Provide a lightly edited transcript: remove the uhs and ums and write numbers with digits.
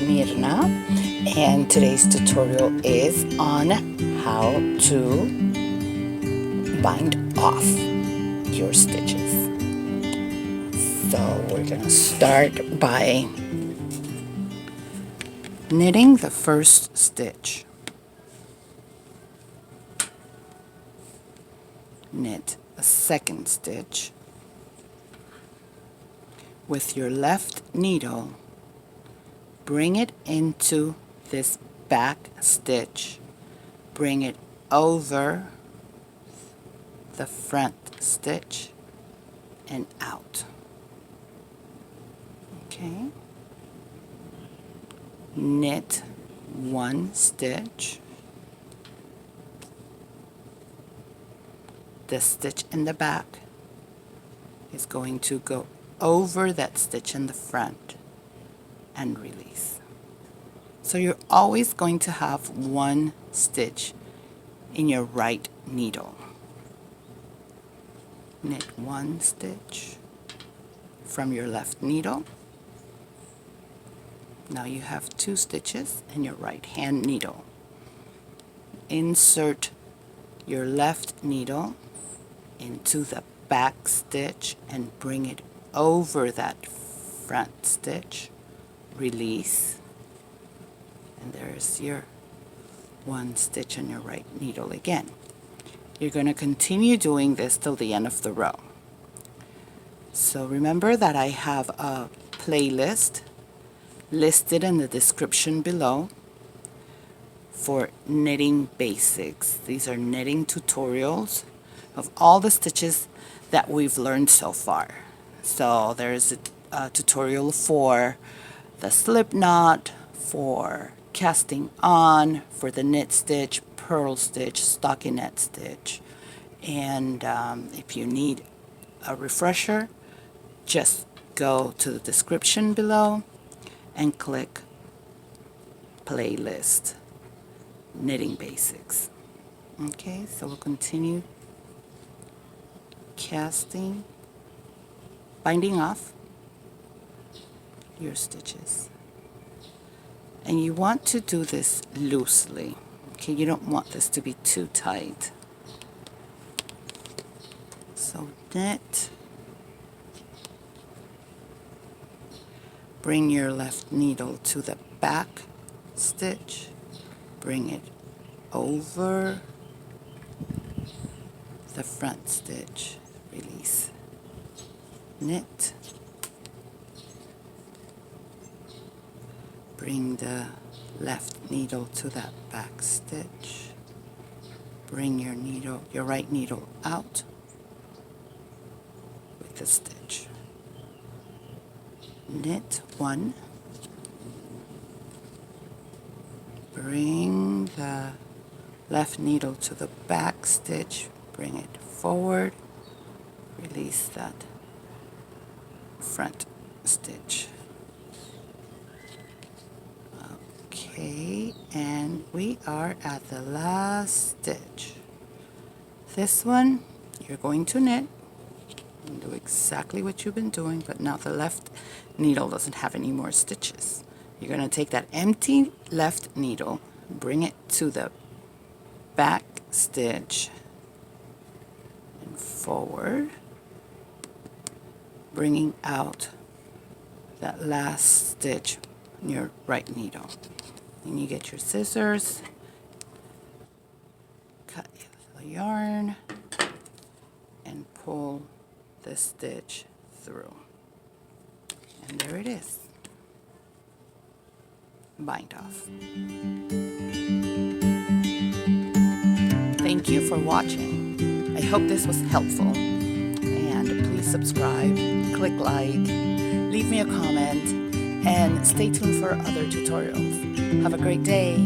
Mirna, and today's tutorial is on how to bind off your stitches. So we're going to start by knitting the first stitch. Knit a second stitch. With your left needle, bring it into this back stitch. Bring it over the front stitch and out. Okay. Knit one stitch. The stitch in the back is going to go over that stitch in the front and release. So you're always going to have one stitch in your right needle. Knit one stitch from your left needle. Now you have two stitches in your right hand needle. Insert your left needle into the back stitch and bring it over that front stitch. Release, and there's your one stitch on your right needle again. You're going to continue doing this till the end of the row. So remember that I have a playlist listed in the description below for knitting basics. These are knitting tutorials of all the stitches that we've learned so far. So there's a tutorial for the slip knot, for casting on, for the knit stitch, purl stitch, stockinette stitch. And if you need a refresher, just go to the description below and click playlist knitting basics. Okay, so we'll continue casting, binding off your stitches. And you want to do this loosely. Okay, you don't want this to be too tight. So knit. Bring your left needle to the back stitch. Bring it over the front stitch. Release. Knit. Bring the left needle to that back stitch. Bring your right needle out with the stitch. Knit one. Bring the left needle to the back stitch. Bring it forward. Release that front stitch. Okay, and we are at the last stitch. This one you're going to knit and do exactly what you've been doing, but now the left needle doesn't have any more stitches. You're going to take that empty left needle, bring it to the back stitch and forward, bringing out that last stitch on your right needle. And you get your scissors, cut the yarn, and pull the stitch through. And there it is. Bind off. Thank you for watching. I hope this was helpful. And please subscribe, click like, leave me a comment, and stay tuned for other tutorials. Have a great day.